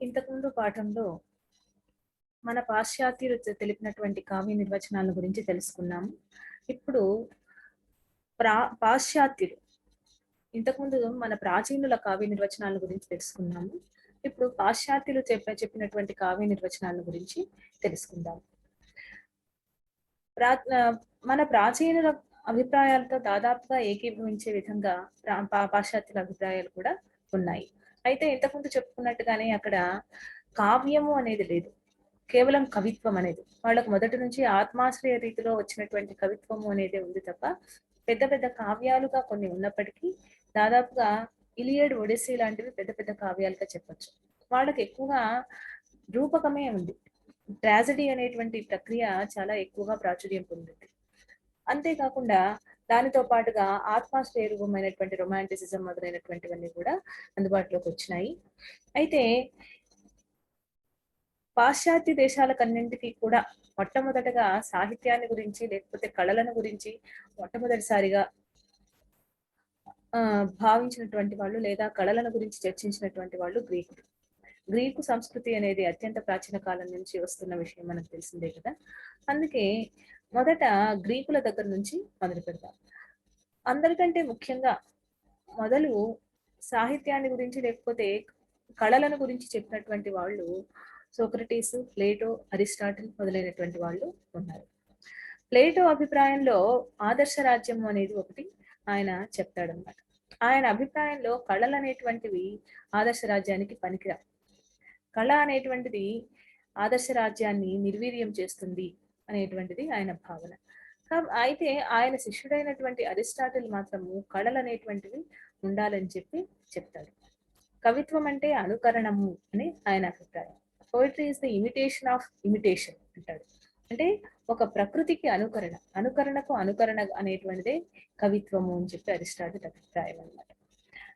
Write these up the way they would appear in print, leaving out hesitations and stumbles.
ఇంతకుముందు పాఠంలో మన పాశ్చాత్యులు తెలిపినటువంటి కావ్య నిర్వచనాల గురించి తెలుసుకున్నాము. ఇప్పుడు పాశ్చాత్యులు ఇంతకుముందు మన ప్రాచీనుల కావ్య నిర్వచనాల గురించి తెలుసుకున్నాము. ఇప్పుడు పాశ్చాత్యులు చెప్పినటువంటి కావ్య నిర్వచనాల గురించి తెలుసుకుందాం. మన ప్రాచీనుల అభిప్రాయాలతో దాదాపుగా ఏకీభవించే విధంగా పాశ్చాత్యుల అభిప్రాయాలు కూడా ఉన్నాయి. అయితే ఇంతకుముందు చెప్పుకున్నట్టుగానే అక్కడ కావ్యము అనేది లేదు, కేవలం కవిత్వం అనేది. వాళ్ళకు మొదటి నుంచి ఆత్మాశ్రయ రీతిలో వచ్చినటువంటి కవిత్వము అనేది ఉంది తప్ప పెద్ద పెద్ద కావ్యాలుగా కొన్ని ఉన్నప్పటికీ దాదాపుగా ఇలియడ్, ఒడిస్సీ లాంటివి పెద్ద పెద్ద కావ్యాలుగా చెప్పొచ్చు. వాళ్ళకి ఎక్కువగా రూపకమే ఉంది. ట్రాజడీ అనేటువంటి ప్రక్రియ చాలా ఎక్కువగా ప్రాచుర్యం పొందింది. అంతేకాకుండా దానితో పాటుగా ఆత్మాశ్రయ రూపమైనటువంటి రొమాంటిసిజం మొదలైనటువంటివన్నీ కూడా అందుబాటులోకి వచ్చినాయి. అయితే పాశ్చాత్య దేశాలకన్నింటికీ కూడా మొట్టమొదటగా సాహిత్యాన్ని గురించి లేకపోతే కళలను గురించి మొట్టమొదటిసారిగా భావించినటువంటి వాళ్ళు లేదా కళలను గురించి చర్చించినటువంటి వాళ్ళు గ్రీకులు. గ్రీకు సంస్కృతి అనేది అత్యంత ప్రాచీన కాలం నుంచి వస్తున్న విషయం మనకు తెలిసిందే కదా. అందుకే మొదట గ్రీకుల దగ్గర నుంచి మొదలు పెడతాం. అందరికంటే ముఖ్యంగా మొదలు సాహిత్యాన్ని గురించి లేకపోతే కళలను గురించి చెప్పినటువంటి వాళ్ళు సోక్రటీస్, ప్లేటో, అరిస్టాటిల్ మొదలైనటువంటి వాళ్ళు ఉన్నారు. ప్లేటో అభిప్రాయంలో ఆదర్శ రాజ్యం అనేది ఒకటి ఆయన చెప్తాడన్నమాట. ఆయన అభిప్రాయంలో కళలు అనేటువంటివి ఆదర్శ రాజ్యానికి పనికిరా. కళ అనేటువంటిది ఆదర్శ రాజ్యాన్ని నిర్వీర్యం చేస్తుంది అనేటువంటిది ఆయన భావన. అయితే ఆయన శిష్యుడైనటువంటి అరిస్టాటిల్ మాత్రము కళలు అనేటువంటివి ఉండాలని చెప్తాడు. కవిత్వం అంటే అనుకరణము అని ఆయన అభిప్రాయం. Poetry is the imitation of imitation అంటాడు. అంటే ఒక ప్రకృతికి అనుకరణకు అనుకరణ అనేటువంటిదే కవిత్వము అని చెప్పి అరిస్టాటిల్ అభిప్రాయం అన్నమాట.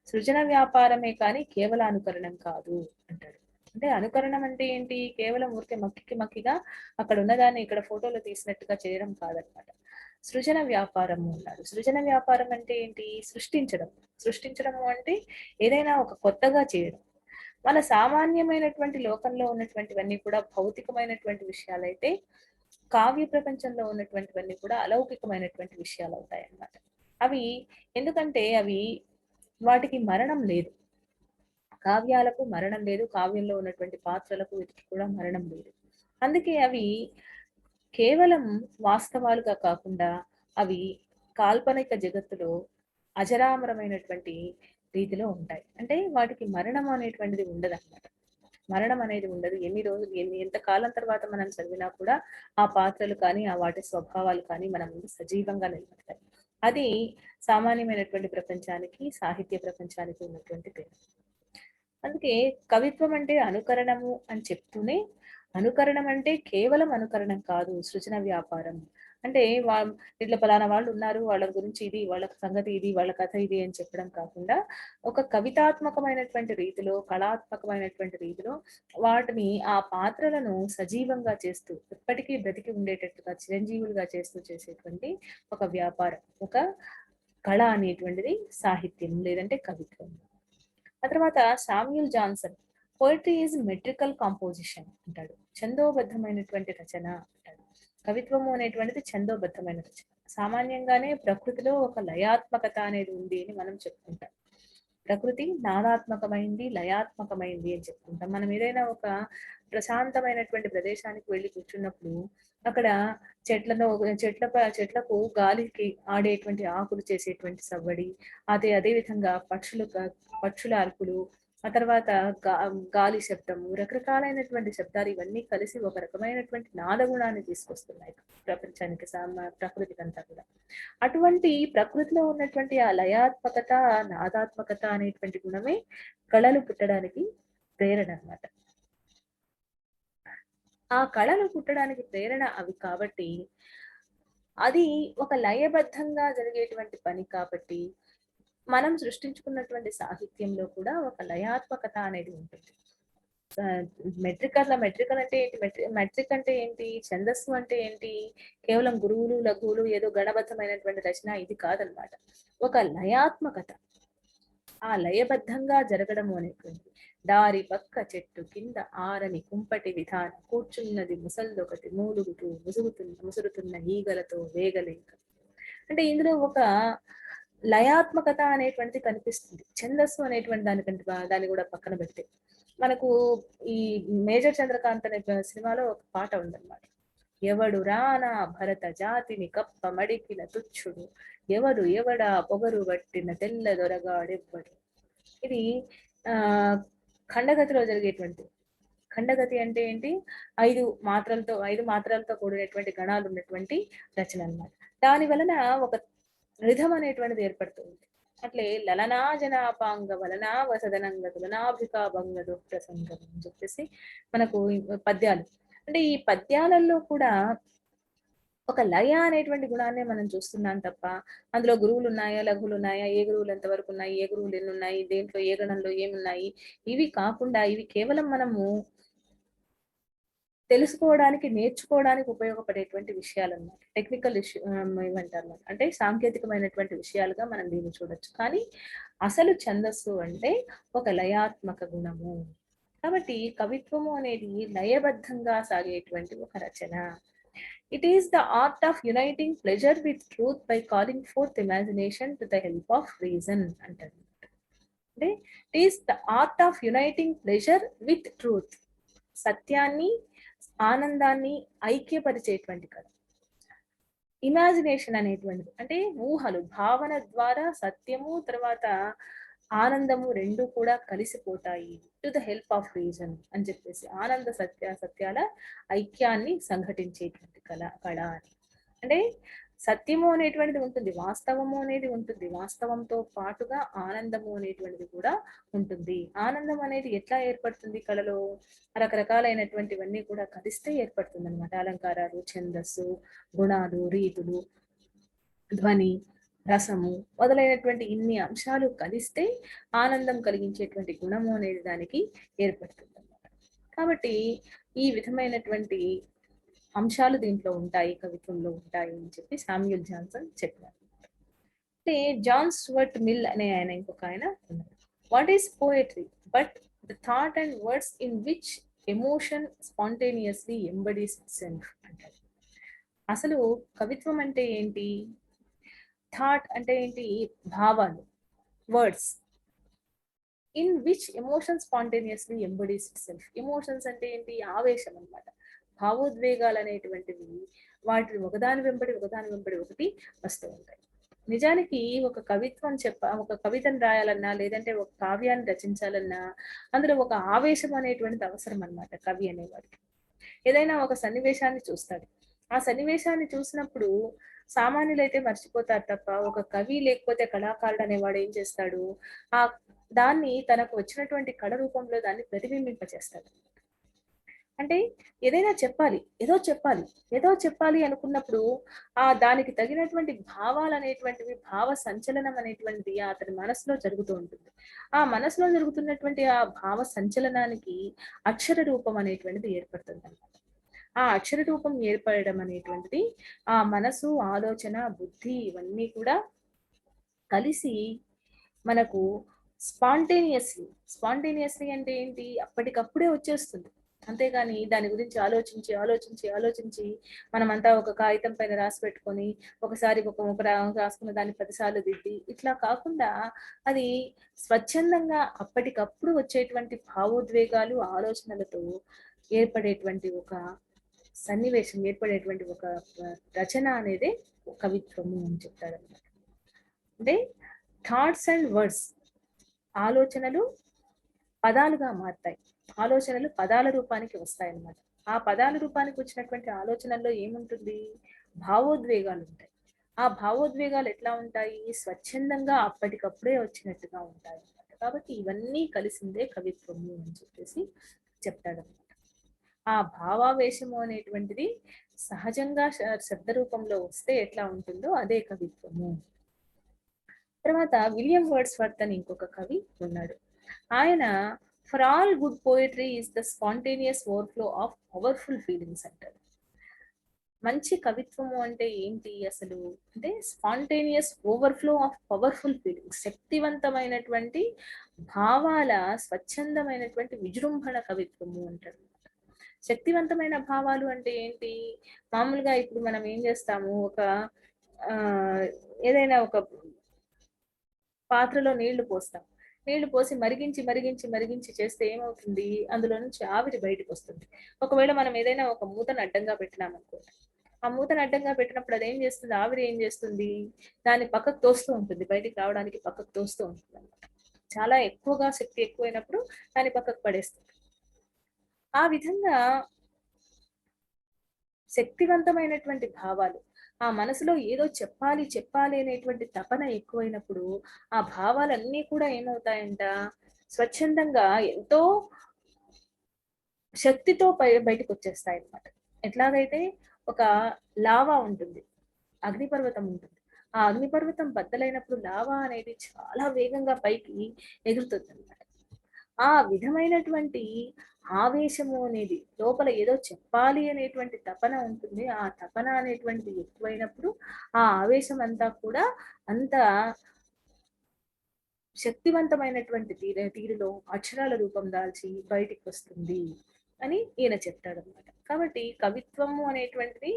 సృజన వ్యాపారమే కానీ కేవల అనుకరణం కాదు అంటాడు. అంటే అనుకరణం అంటే ఏంటి? కేవలం ఊరికే మక్కిగా అక్కడ ఉన్నదాన్ని ఇక్కడ ఫోటోలో తీసినట్టుగా చేయడం కాదనమాట. సృజన వ్యాపారము అన్నాడు. సృజన వ్యాపారం అంటే ఏంటి? సృష్టించడము అంటే ఏదైనా ఒక కొత్తగా చేయడం. మన సామాన్యమైనటువంటి లోకంలో ఉన్నటువంటివన్నీ కూడా భౌతికమైనటువంటి విషయాలైతే కావ్య ప్రపంచంలో ఉన్నటువంటివన్నీ కూడా అలౌకికమైనటువంటి విషయాలు అవుతాయి అన్నమాట. అవి ఎందుకంటే వాటికి మరణం లేదు. కావ్యాలకు మరణం లేదు, కావ్యంలో ఉన్నటువంటి పాత్రలకు వీటికి కూడా మరణం లేదు. అందుకే అవి కేవలం వాస్తవాలుగా కాకుండా అవి కాల్పనిక జగత్తులో అజరామరమైనటువంటి రీతిలో ఉంటాయి. అంటే వాటికి మరణం అనేటువంటిది ఉండదన్నమాట. మరణం అనేది ఉండదు. ఎన్ని రోజులు ఎంత కాలం తర్వాత మనం చదివినా కూడా ఆ పాత్రలు కానీ ఆ వాటి స్వభావాలు కానీ మన ముందు సజీవంగా నిలబడతాయి. అది సామాన్యమైనటువంటి ప్రపంచానికి, సాహిత్య ప్రపంచానికి ఉన్నటువంటి పేరు. అందుకే కవిత్వం అంటే అనుకరణము అని చెప్తూనే అనుకరణం అంటే కేవలం అనుకరణం కాదు, సృజన వ్యాపారం. అంటే ఇట్లా పలానా వాళ్ళు ఉన్నారు, వాళ్ళ గురించి ఇది, వాళ్ళ సంగతి ఇది, వాళ్ళ కథ ఇది అని చెప్పడం కాకుండా ఒక కవితాత్మకమైనటువంటి రీతిలో, కళాత్మకమైనటువంటి రీతిలో వాటిని ఆ పాత్రలను సజీవంగా చేస్తూ ఎప్పటికీ బ్రతికి ఉండేటట్టుగా చిరంజీవులుగా చేస్తూ చేసేటువంటి ఒక వ్యాపారం, ఒక కళ అనేటువంటిది సాహిత్యం లేదంటే కవిత్వం. ఆ తర్వాత Samuel Johnson poetry is metrical composition అంటాడు. ఛందోబద్ధమైనటువంటి రచన అంటాడు. కవిత్వము అనేటువంటిది ఛందోబద్ధమైన రచన. సామాన్యంగానే ప్రకృతిలో ఒక లయాత్మకత అనేది ఉంది అని మనం చెప్పుకుంటాం. ప్రకృతి నాదాత్మకమైంది, లయాత్మకమైంది అని చెప్పుకుంటాం. మనం ఏదైనా ఒక ప్రశాంతమైనటువంటి ప్రదేశానికి వెళ్ళి కూర్చున్నప్పుడు అక్కడ చెట్లకు గాలికి ఆడేటువంటి ఆకులు చేసేటువంటి సవ్వడి, అదే విధంగా పక్షుల అరుపులు, ఆ తర్వాత గాలి శబ్దము, రకరకాలైనటువంటి శబ్దాలు ఇవన్నీ కలిసి ఒక రకమైనటువంటి నాదగుణాన్ని తీసుకొస్తున్నాయి ప్రపంచానికి, ప్రకృతికి అంతా కూడా. అటువంటి ప్రకృతిలో ఉన్నటువంటి ఆ లయాత్మకత, నాదాత్మకత అనేటువంటి గుణమే కళలు పుట్టడానికి ప్రేరణ అన్నమాట. ఆ కళలు పుట్టడానికి ప్రేరణ అవి కాబట్టి అది ఒక లయబద్ధంగా జరిగేటువంటి పని కాబట్టి మనం సృష్టించుకున్నటువంటి సాహిత్యంలో కూడా ఒక లయాత్మకత అనేది ఉంటుంది. మెట్రికల్ అంటే ఏంటి? మెట్రిక్ అంటే ఏంటి? ఛందస్సు అంటే ఏంటి? కేవలం గురువులు, లఘువులు ఏదో గణబద్ధమైనటువంటి రచన ఇది కాదనమాట. ఒక లయాత్మకత. ఆ లయబద్ధంగా జరగడము అనేటువంటి దారి పక్క చెట్టు కింద ఆరని కుంపటి విధాన కూర్చున్నది ముసల్దొకటి మూలుగుతూ ముసురుతున్న ఈగలతో వేగలేక. అంటే ఇందులో ఒక లయాత్మకత అనేటువంటిది కనిపిస్తుంది. ఛందస్సు అనేటువంటి దాన్ని కూడా పక్కన పెడితే మనకు ఈ మేజర్ చంద్రకాంత్ అనే సినిమాలో ఒక పాట ఉందన్నమాట. ఎవడు రానా భరత జాతిని కప్ప మడికిన తుచ్చుడు, ఎవడు ఎవడా పొగరు పట్టిన తెల్ల దొరగాడెవ్వడు. ఇది ఆ ఖండగతిలో జరిగేటువంటి. ఖండగతి అంటే ఏంటి? ఐదు మాత్రలతో కూడినటువంటి గణాలు ఉన్నటువంటి రచన అన్నమాట. దాని వలన ఒక రిధం అనేటువంటిది ఏర్పడుతుంది. అట్లే లలనా జనాపాంగ వలనా వసదనంగ తులనాభికాభంగ దుఃప్రసంగం అని చెప్పేసి మనకు పద్యాలు. అంటే ఈ పద్యాలలో కూడా ఒక లయ అనేటువంటి గుణాన్ని మనం చూస్తున్నాం తప్ప అందులో గురువులు ఉన్నాయా, లఘువులు ఉన్నాయా, ఏ గురువులు ఎంతవరకు ఉన్నాయి, ఏ గురువులు ఎన్ని ఉన్నాయి, దేంట్లో ఏ గణంలో ఏమున్నాయి, ఇవి కాకుండా ఇవి కేవలం మనము తెలుసుకోవడానికి, నేర్చుకోవడానికి ఉపయోగపడేటువంటి విషయాలు అన్నమాట. టెక్నికల్ ఇష్యూ ఏమంటారు అంటే సాంకేతికమైనటువంటి విషయాలుగా మనం దీన్ని చూడొచ్చు. కానీ అసలు ఛందస్సు అంటే ఒక లయాత్మక గుణము. కాబట్టి కవిత్వము అనేది లయబద్ధంగా సాగేటువంటి ఒక రచన. It is the art of uniting pleasure with truth by calling forth imagination to the help of reason అంటారు. అంటే it is the art of uniting pleasure with truth, సత్యాన్ని ఆనందాన్ని ఐక్యపరిచేటువంటి కళ. ఇమాజినేషన్ అనేటువంటిది అంటే ఊహలు, భావన ద్వారా సత్యము తర్వాత ఆనందము రెండు కూడా కలిసిపోతాయి to the help of reason అని చెప్పేసి ఆనంద సత్యాల ఐక్యాన్ని సంఘటించేటువంటి కళ అని. అంటే సత్యము అనేటువంటిది ఉంటుంది, వాస్తవము అనేది ఉంటుంది, వాస్తవంతో పాటుగా ఆనందము అనేటువంటిది కూడా ఉంటుంది. ఆనందం అనేది ఎట్లా ఏర్పడుతుంది? కళలో రకరకాలైనటువంటివన్నీ కూడా కలిస్తే ఏర్పడుతుంది అనమాట. అలంకారాలు, ఛందస్సు, గుణాలు, రీతులు, ధ్వని, రసము మొదలైనటువంటి ఇన్ని అంశాలు కలిస్తే ఆనందం కలిగించేటువంటి గుణము అనేది దానికి ఏర్పడుతుంది అన్నమాట. కాబట్టి ఈ విధమైనటువంటి అంశాలు దీంట్లో ఉంటాయి, కవిత్వంలో ఉంటాయి అని చెప్పి శామ్యూల్ జాన్సన్ చెప్పారు. అంటే జాన్ స్టూవర్ట్ మిల్ అనే ఆయన ఇంకొక ఆయన ఉన్నారు. What is poetry but the thought and words in which emotion spontaneously embodies itself అంటారు. అసలు కవిత్వం అంటే ఏంటి? థాట్ అంటే ఏంటి? భావాలు. Words in which emotion spontaneously embodies itself. Emotions అంటే ఏంటి? ఆవేశం అన్నమాట. భావోద్వేగాలు అనేటువంటివి వాటిని ఒకదాని వెంబడి ఒకటి వస్తూ ఉంటాయి. నిజానికి ఒక కవితను రాయాలన్నా లేదంటే ఒక కావ్యాన్ని రచించాలన్నా అందులో ఒక ఆవేశం అనేటువంటిది అవసరం అన్నమాట. కవి అనేవాడికి ఏదైనా ఒక సన్నివేశాన్ని చూస్తాడు. ఆ సన్నివేశాన్ని చూసినప్పుడు సామాన్యులైతే మర్చిపోతారు తప్ప ఒక కవి లేకపోతే కళాకారుడు అనేవాడు ఏం చేస్తాడు? ఆ దాన్ని తనకు వచ్చినటువంటి కళ రూపంలో దాన్ని ప్రతిబింబింపచేస్తాడు. అంటే ఏదైనా చెప్పాలి, ఏదో చెప్పాలి అనుకున్నప్పుడు దానికి తగినటువంటి భావాలు అనేటువంటివి, భావ సంచలనం అనేటువంటిది అతని మనసులో జరుగుతూ ఉంటుంది. ఆ మనసులో జరుగుతున్నటువంటి ఆ భావ సంచలనానికి అక్షర రూపం అనేటువంటిది ఏర్పడుతుంది అన్నమాట. ఆ అక్షర రూపం ఏర్పడడం అనేటువంటిది ఆ మనసు, ఆలోచన, బుద్ధి ఇవన్నీ కూడా కలిసి మనకు స్పాంటేనియస్లీ అంటే ఏంటి? అప్పటికప్పుడే వచ్చేస్తుంది. అంతేగాని దాని గురించి ఆలోచించి మనమంతా ఒక కాగితం పైన రాసి పెట్టుకొని ఒకసారి రాసుకున్న దాన్ని 10 సార్లు దిద్ది ఇట్లా కాకుండా అది స్వచ్ఛందంగా అప్పటికప్పుడు వచ్చేటువంటి భావోద్వేగాలు, ఆలోచనలతో ఏర్పడేటువంటి ఒక సన్నివేశం, ఏర్పడేటువంటి ఒక రచన అనేది కవిత్వము అని చెప్తాడు అన్నమాట. అంటే థాట్స్ అండ్ వర్డ్స్, ఆలోచనలు పదాలుగా మారుతాయి, ఆలోచనలు పదాల రూపానికి వస్తాయి అన్నమాట. ఆ పదాల రూపానికి వచ్చినటువంటి ఆలోచనల్లో ఏముంటుంది? భావోద్వేగాలు ఉంటాయి. ఆ భావోద్వేగాలు ఎట్లా ఉంటాయి? స్వచ్ఛందంగా అప్పటికప్పుడే వచ్చినట్టుగా ఉంటాయి అన్నమాట. కాబట్టి ఇవన్నీ కలిసిందే కవిత్వము అని చెప్పేసి చెప్తాడన్నమాట. ఆ భావావేశము అనేటువంటిది సహజంగా శబ్ద రూపంలో వస్తే ఎట్లా ఉంటుందో అదే కవిత్వము. తర్వాత విలియం వర్డ్స్వర్త్ అని ఇంకొక కవి ఉన్నాడు. ఆయన for all good poetry is the spontaneous overflow of powerful feelings అంటారు. మంచి కవిత్వము అంటే ఏంటి అసలు అంటే spontaneous overflow of powerful feelings, శక్తివంతమైనటువంటి భావాల స్వచ్ఛందమైనటువంటి విజృంభణ కవిత్వము అంటారు. శక్తివంతమైన భావాలు అంటే ఏంటి? మామూలుగా ఇప్పుడు మనం ఏం చేస్తాము, ఒక ఏదైనా ఒక పాత్రలో నీళ్లు పోస్తాం. నీళ్లు పోసి మరిగించి మరిగించి మరిగించి చేస్తే ఏమవుతుంది, అందులో నుంచి ఆవిరి బయటకు వస్తుంది. ఒకవేళ మనం ఏదైనా ఒక మూతను అడ్డంగా పెట్టినామనుకోండి, ఆ మూతను అడ్డంగా పెట్టినప్పుడు అది ఏం చేస్తుంది, ఆవిరి ఏం చేస్తుంది, దాన్ని పక్కకు తోస్తూ ఉంటుంది, బయటికి రావడానికి పక్కకు తోస్తూ ఉంటుంది అనమాట. చాలా ఎక్కువగా శక్తి ఎక్కువైనప్పుడు దాన్ని పక్కకు పడేస్తుంది. ఆ విధంగా శక్తివంతమైనటువంటి భావాలు, ఆ మనసులో ఏదో చెప్పాలి చెప్పాలి అనేటువంటి తపన ఎక్కువైనప్పుడు ఆ భావాలన్నీ కూడా ఏమవుతాయంట, స్వచ్ఛందంగా ఎంతో శక్తితో బయటకు వచ్చేస్తాయి అన్నమాట. ఎట్లాగైతే ఒక లావా ఉంటుంది, అగ్నిపర్వతం ఉంటుంది. ఆ అగ్నిపర్వతం బద్దలైనప్పుడు లావా అనేది చాలా వేగంగా పైకి ఎగురుతుంది అన్నమాట. ఆ విధమైనటువంటి ఆవేశము అనేది, లోపల ఏదో చెప్పాలి అనేటువంటి తపన ఉంటుంది. ఆ తపన అనేటువంటిది ఎక్కువైనప్పుడు ఆ ఆవేశం అంతా కూడా అంత శక్తివంతమైనటువంటి తీరులో అక్షరాల రూపం దాల్చి బయటికి వస్తుంది అని ఈయన చెప్తాడు అనమాట. కాబట్టి కవిత్వము అనేటువంటిది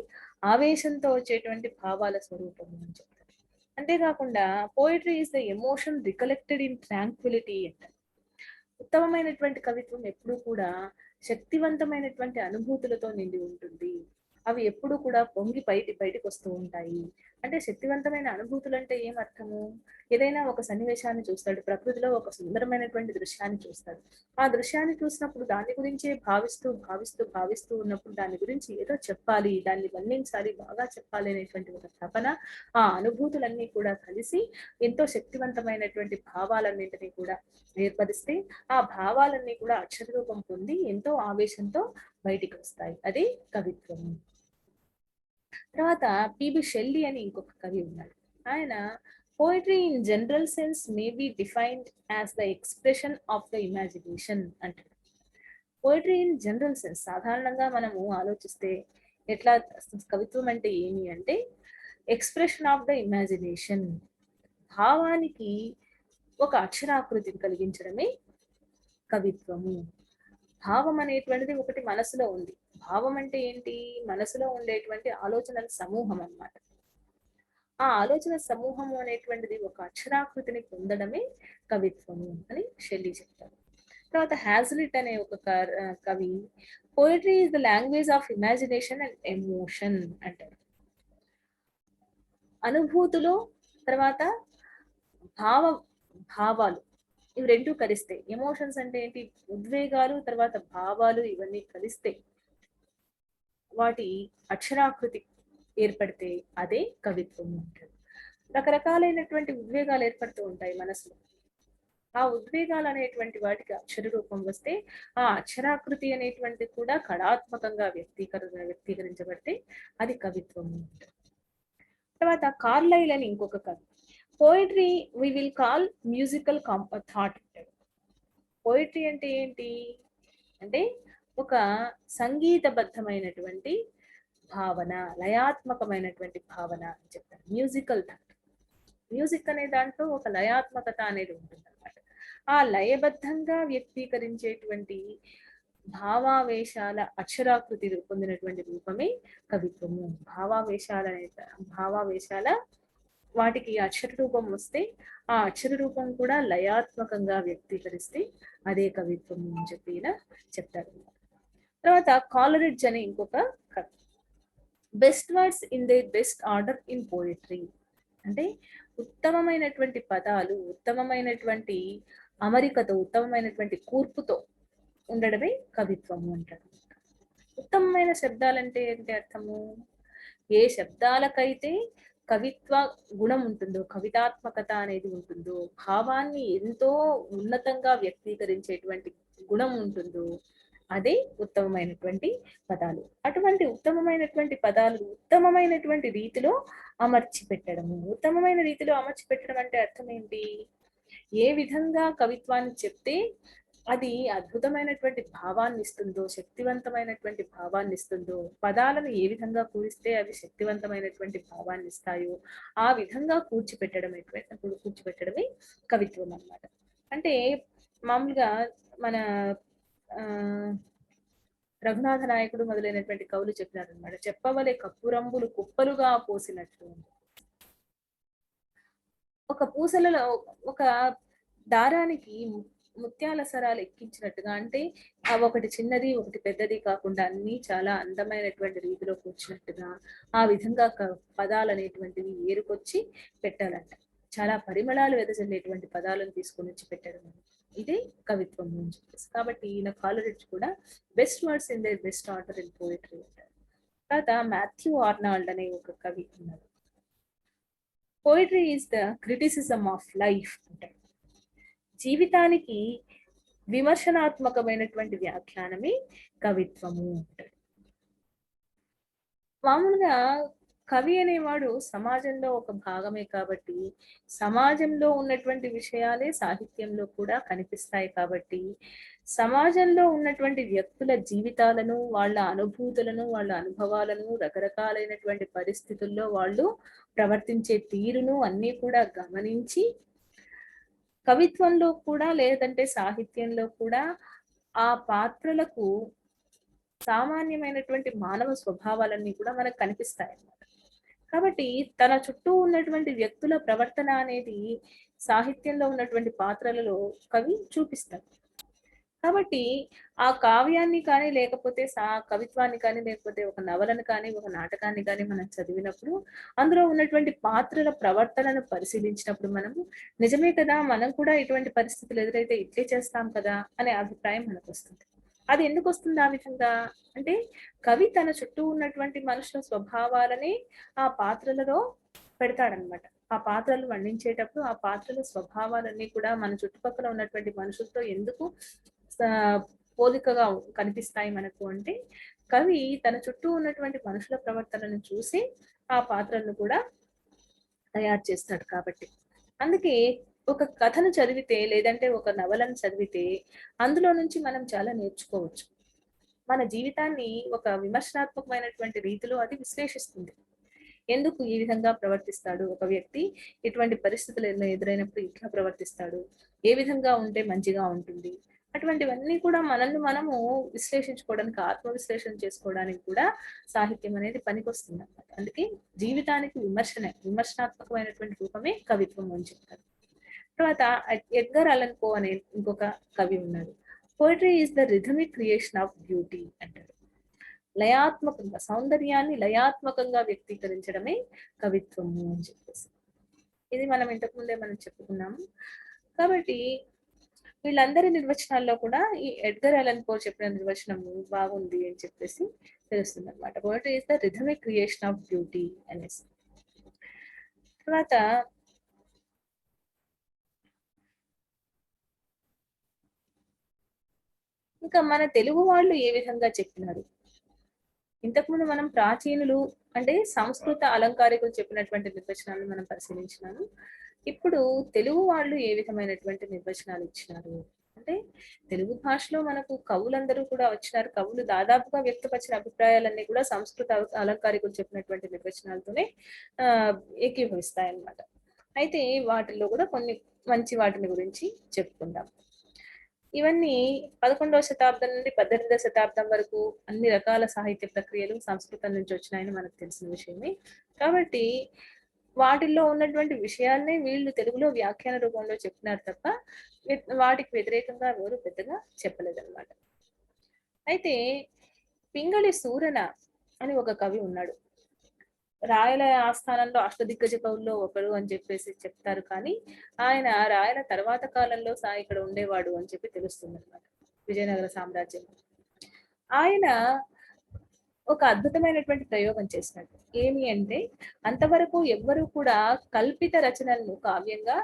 ఆవేశంతో వచ్చేటువంటి భావాల స్వరూపము అని చెప్తారు. అంతేకాకుండా poetry is the emotion recollected in Tranquility అంటారు. ఉత్తమమైనటువంటి కవిత్వం ఎప్పుడూ కూడా శక్తివంతమైనటువంటి అనుభూతులతో నిండి ఉంటుంది. అవి ఎప్పుడు కూడా పొంగి బయటికి వస్తూ ఉంటాయి. అంటే శక్తివంతమైన అనుభూతులు అంటే ఏమర్థము, ఏదైనా ఒక సన్నివేశాన్ని చూస్తాడు, ప్రకృతిలో ఒక సుందరమైనటువంటి దృశ్యాన్ని చూస్తాడు. ఆ దృశ్యాన్ని చూసినప్పుడు దాని గురించే భావిస్తూ భావిస్తూ భావిస్తూ ఉన్నప్పుడు దాని గురించి ఏదో చెప్పాలి, దాన్ని వర్ణించాలి, బాగా చెప్పాలి అనేటువంటి ఒక తపన, ఆ అనుభూతులన్నీ కూడా కలిసి ఎంతో శక్తివంతమైనటువంటి భావాలన్నింటినీ కూడా ఏర్పరిస్తే ఆ భావాలన్నీ కూడా అక్షర రూపం పొంది ఎంతో ఆవేశంతో బయటికి వస్తాయి. అది కవిత్వము. తర్వాత పిబి షెల్లీ అని ఇంకొక కవి ఉన్నాడు. ఆయన poetry in general sense may be defined as the expression of the imagination అంటాడు. పోయిటరీ ఇన్ జనరల్ సెన్స్, సాధారణంగా మనము ఆలోచిస్తే ఎట్లా, కవిత్వం అంటే ఏమి అంటే ఎక్స్ప్రెషన్ ఆఫ్ ద ఇమాజినేషన్, భావానికి ఒక అక్షరాకృతిని కలిగించడమే కవిత్వము. భావం అనేటువంటిది ఒకటి మనసులో ఉంది. భావం అంటే ఏంటి, మనసులో ఉండేటువంటి ఆలోచనల సమూహం అన్నమాట. ఆ ఆలోచన సమూహము అనేటువంటిది ఒక అక్షరాకృతిని పొందడమే కవిత్వము అని షెల్లీ చెప్తారు. తర్వాత హ్యాజ్లిట్ అనే ఒక కవి poetry is the language of imagination and emotion అంటారు. అనుభూతులు తర్వాత భావాలు ఇవి రెండు కలిస్తే, ఎమోషన్స్ అంటే ఏంటి, ఉద్వేగాలు తర్వాత భావాలు ఇవన్నీ కలిస్తే వాటి అక్షరాకృతి ఏర్పడితే అదే కవిత్వం ఉంటుంది. రకరకాలైనటువంటి ఉద్వేగాలు ఏర్పడుతూ ఉంటాయి మనసులో. ఆ ఉద్వేగాలు అనేటువంటి వాటికి అక్షర రూపం వస్తే ఆ అక్షరాకృతి అనేటువంటి కూడా కళాత్మకంగా వ్యక్తీకరించబడితే అది కవిత్వం ఉంటుంది. తర్వాత కార్లైల్ అని ఇంకొక కవి, poetry we will call musical thought అంటాడు. పోయిటరీ అంటే ఏంటి అంటే ఒక సంగీతబద్ధమైనటువంటి భావన, లయాత్మకమైనటువంటి భావన అని చెప్తారు. మ్యూజికల్ థాట్, మ్యూజిక్ అనే దాంట్లో ఒక లయాత్మకత అనేది ఉంటుంది అనమాట. ఆ లయబద్ధంగా వ్యక్తీకరించేటువంటి భావావేశాల అక్షరాకృతి పొందినటువంటి రూపమే కవిత్వము. భావావేశాల వాటికి అక్షర రూపం వస్తే ఆ అక్షర రూపం కూడా లయాత్మకంగా వ్యక్తీకరిస్తే అదే కవిత్వం అని చెప్పి చెప్తారు. తర్వాత కాలరిడ్జ్ అనే ఇంకొక కవి, best words in the best order in poetry అంటే ఉత్తమమైనటువంటి పదాలు ఉత్తమమైనటువంటి అమరికతో ఉత్తమమైనటువంటి కూర్పుతో ఉండడమే కవిత్వము అంటారు. ఉత్తమమైన శబ్దాలంటే ఏంటి అర్థము, ఏ శబ్దాలకైతే కవిత్వ గుణం ఉంటుందో, కవితాత్మకత అనేది ఉంటుందో, భావాన్ని ఎంతో ఉన్నతంగా వ్యక్తీకరించేటువంటి గుణం ఉంటుందో అదే ఉత్తమమైనటువంటి పదాలు. అటువంటి ఉత్తమమైనటువంటి పదాలు ఉత్తమమైనటువంటి రీతిలో అమర్చి పెట్టడము. ఉత్తమమైన రీతిలో అమర్చి పెట్టడం అంటే అర్థం ఏంటి, ఏ విధంగా కవిత్వాన్ని చెప్తే అది అద్భుతమైనటువంటి భావాన్ని ఇస్తుందో, శక్తివంతమైనటువంటి భావాన్ని ఇస్తుందో, పదాలను ఏ విధంగా కూడిస్తే అవి శక్తివంతమైనటువంటి భావాన్ని ఇస్తాయో, ఆ విధంగా కూర్చిపెట్టడమే కవిత్వం అన్నమాట. అంటే మామూలుగా మన ఆహ్, రఘునాథ నాయకుడు మొదలైనటువంటి కవులు చెప్పినారనమాట. చెప్పవలె కప్పురంబులు కుప్పలుగా పోసినట్లు. ఒక పూసలలో ఒక దారానికి ముత్యాల సరాలు ఎక్కించినట్టుగా, అంటే ఒకటి చిన్నది ఒకటి పెద్దది కాకుండా అన్ని చాలా అందమైనటువంటి రీతిలో కూర్చున్నట్టుగా ఆ విధంగా పదాలు అనేటువంటివి ఏరుకొచ్చి పెట్టాలంట. చాలా పరిమళాలు వెదజల్లేటువంటి పదాలను తీసుకొని వచ్చి పెట్టడం ఇదే కవిత్వం అని చెప్పేసి. కాబట్టి ఈయన కాలరిడ్జ్ కూడా best words in their best order in poetry అంటారు. తర్వాత మాథ్యూ ఆర్నాల్డ్ అనే ఒక కవి ఉన్నారు. Poetry is the criticism of life అంటారు. జీవితానికి విమర్శనాత్మకమైనటువంటి వ్యాఖ్యానమే కవిత్వము అంటారు. మామూలుగా కవి అనేవాడు సమాజంలో ఒక భాగమే కాబట్టి, సమాజంలో ఉన్నటువంటి విషయాలే సాహిత్యంలో కూడా కనిపిస్తాయి కాబట్టి, సమాజంలో ఉన్నటువంటి వ్యక్తుల జీవితాలను, వాళ్ళ అనుభూతులను, వాళ్ళ అనుభవాలను, రకరకాలైనటువంటి పరిస్థితుల్లో వాళ్ళు ప్రవర్తించే తీరును అన్నీ కూడా గమనించి, కవిత్వంలో కూడా లేదంటే సాహిత్యంలో కూడా ఆ పాత్రలకు సామాన్యమైనటువంటి మానవ స్వభావాలన్నీ కూడా మనకు కనిపిస్తాయి అన్నమాట. కాబట్టి తన చుట్టూ ఉన్నటువంటి వ్యక్తుల ప్రవర్తన అనేది సాహిత్యంలో ఉన్నటువంటి పాత్రలలో కవి చూపిస్తారు. కాబట్టి ఆ కావ్యాన్ని కానీ, లేకపోతే కవిత్వాన్ని కానీ, లేకపోతే ఒక నవలను కానీ, ఒక నాటకాన్ని కానీ మనం చదివినప్పుడు అందులో ఉన్నటువంటి పాత్రల ప్రవర్తనను పరిశీలించినప్పుడు మనము నిజమే కదా, మనం కూడా ఇటువంటి పరిస్థితులు ఎదురైతే ఇట్లే చేస్తాం కదా అనే అభిప్రాయం మనకు వస్తుంది. అది ఎందుకు వస్తుంది ఆ విధంగా అంటే, కవి తన చుట్టూ ఉన్నటువంటి మనుషుల స్వభావాలని ఆ పాత్రలలో పెడతాడనమాట. ఆ పాత్రలు వర్ణించేటప్పుడు ఆ పాత్రల స్వభావాలన్నీ కూడా మన చుట్టుపక్కల ఉన్నటువంటి మనుషులతో ఎందుకు పోలికగా కనిపిస్తాయి మనకు అంటే, కవి తన చుట్టూ ఉన్నటువంటి మనుషుల ప్రవర్తనను చూసి ఆ పాత్రలను కూడా తయారు చేస్తాడు కాబట్టి. అందుకే ఒక కథను చదివితే, లేదంటే ఒక నవలను చదివితే అందులో నుంచి మనం చాలా నేర్చుకోవచ్చు. మన జీవితాన్ని ఒక విమర్శనాత్మకమైనటువంటి రీతిలో అది విశ్లేషిస్తుంది. ఎందుకు ఈ విధంగా ప్రవర్తిస్తాడు ఒక వ్యక్తి, ఇటువంటి పరిస్థితులు ఎదురైనప్పుడు ఇట్లా ప్రవర్తిస్తాడు, ఏ విధంగా ఉంటే మంచిగా ఉంటుంది, అటువంటివన్నీ కూడా మనల్ని మనము విశ్లేషించుకోవడానికి, ఆత్మ విశ్లేషణ చేసుకోవడానికి కూడా సాహిత్యం అనేది పనికొస్తుంది అన్నమాట. అందుకే జీవితానికి విమర్శనాత్మకమైనటువంటి రూపమే కవిత్వం అని చెప్తారు. తర్వాత ఎడ్గర్ అలన్ పో అనే ఇంకొక కవి ఉన్నాడు. Poetry is the rhythmic creation of beauty అంటారు. లయాత్మకంగా, సౌందర్యాన్ని లయాత్మకంగా వ్యక్తీకరించడమే కవిత్వము అని చెప్పేసి. ఇది మనం ఇంతకు ముందే మనం చెప్పుకున్నాము. కాబట్టి వీళ్ళందరి నిర్వచనాల్లో కూడా ఈ ఎడ్గర్ అలన్ పో చెప్పిన నిర్వచనము బాగుంది అని చెప్పేసి తెలుస్తుంది అనమాట. Poetry is the rhythmic creation of beauty అనేసి. తర్వాత ఇంకా మన తెలుగు వాళ్ళు ఏ విధంగా చెప్పినారు. ఇంతకుముందు మనం ప్రాచీనులు అంటే సంస్కృత అలంకారికులు చెప్పినటువంటి నిర్వచనాలను మనం పరిశీలించినాము. ఇప్పుడు తెలుగు వాళ్ళు ఏ విధమైనటువంటి నిర్వచనాలు ఇచ్చినారు అంటే, తెలుగు భాషలో మనకు కవులందరూ కూడా వచ్చినారు. కవులు దాదాపుగా వ్యక్తపరిచిన అభిప్రాయాలన్నీ కూడా సంస్కృత అలంకారికులు చెప్పినటువంటి నిర్వచనాలతోనే ఏకీభవిస్తాయి అన్నమాట. అయితే వాటిల్లో కూడా కొన్ని మంచి వాటిని గురించి చెప్పుకుందాం. ఇవన్నీ 11వ శతాబ్దం నుండి 18వ శతాబ్దం వరకు అన్ని రకాల సాహిత్య ప్రక్రియలు సంస్కృతం నుంచి వచ్చినాయని మనకు తెలిసిన విషయమే. కాబట్టి వాటిల్లో ఉన్నటువంటి విషయాల్ని వీళ్ళు తెలుగులో వ్యాఖ్యాన రూపంలో చెప్పినారు తప్ప వాటికి వ్యతిరేకంగా ఎవరు పెద్దగా చెప్పలేదన్నమాట. అయితే పింగళి సూరన అని ఒక కవి ఉన్నాడు. రాయల ఆస్థానంలో అష్టదిగ్గజ కవుల్లో ఒకడు అని చెప్పేసి చెప్తారు, కానీ ఆయన రాయల తర్వాత కాలంలో ఇక్కడ ఉండేవాడు అని చెప్పి తెలుస్తుంది అనమాట, విజయనగర సామ్రాజ్యం. ఆయన ఒక అద్భుతమైనటువంటి ప్రయోగం చేసినట్టు ఏమి అంటే, అంతవరకు ఎవ్వరూ కూడా కల్పిత రచనలను కావ్యంగా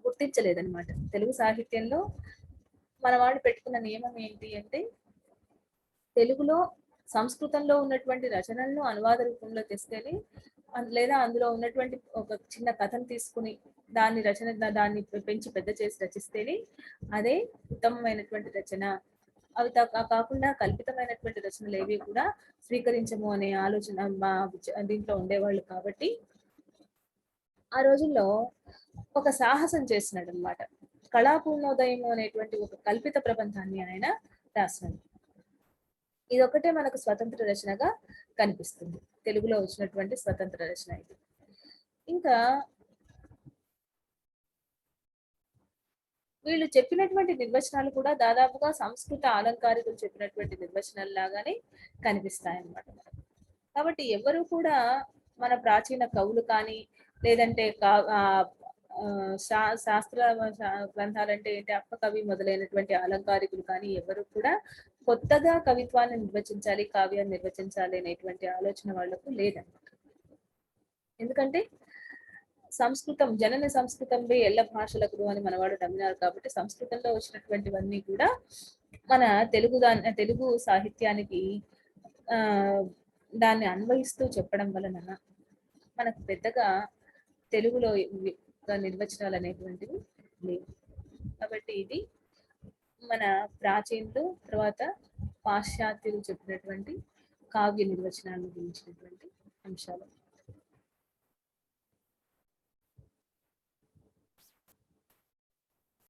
గుర్తించలేదన్నమాట. తెలుగు సాహిత్యంలో మన వాళ్ళు పెట్టుకున్న నియమం ఏంటి అంటే, తెలుగులో సంస్కృతంలో ఉన్నటువంటి రచనలను అనువాద రూపంలో తెస్తేనే, లేదా అందులో ఉన్నటువంటి ఒక చిన్న కథను తీసుకుని దాన్ని పెంచి పెద్ద చేసి రచిస్తేనే అదే ఉత్తమమైనటువంటి రచన. అవి కాకుండా కల్పితమైనటువంటి రచనలు ఏవి కూడా స్వీకరించము అనే ఆలోచన దీంట్లో ఉండేవాళ్ళు కాబట్టి ఆ రోజుల్లో ఒక సాహసం చేస్తున్నాడు అనమాట. కళాపూర్ణోదయం అనేటువంటి ఒక కల్పిత ప్రబంధాన్ని ఆయన రాసినాడు. ఇదొకటే మనకు స్వతంత్ర రచనగా కనిపిస్తుంది. తెలుగులో వచ్చినటువంటి స్వతంత్ర రచన ఇది. ఇంకా వీళ్ళు చెప్పినటువంటి నిర్వచనాలు కూడా దాదాపుగా సంస్కృత ఆలంకారికులు చెప్పినటువంటి నిర్వచనాలు లాగానే కనిపిస్తాయి అన్నమాట. కాబట్టి ఎవరు కూడా మన ప్రాచీన కవులు కానీ లేదంటే శాస్త్ర గ్రంథాలంటే ఏంటి అప్పకవి మొదలైనటువంటి అలంకారికులు కానీ ఎవరు కూడా కొత్తగా కవిత్వాన్ని నిర్వచించాలి, కావ్యాన్ని నిర్వచించాలి అనేటువంటి ఆలోచన వాళ్లకు లేదన్నమాట. ఎందుకంటే సంస్కృతం జనన సంస్కృతంలో ఎల్ల భాషలకు అని మనవాడు నమ్మినారు కాబట్టి సంస్కృతంలో వచ్చినటువంటివన్నీ కూడా మన తెలుగు సాహిత్యానికి దాన్ని అన్వయిస్తూ చెప్పడం వలన మనకు పెద్దగా తెలుగులో నిర్వచనాలు అనేటువంటివి లేవు. కాబట్టి ఇది మన ప్రాచీనులు తర్వాత పాశ్చాత్యులు చెప్పినటువంటి కావ్య నిర్వచనాలను గురించినటువంటి అంశాలు.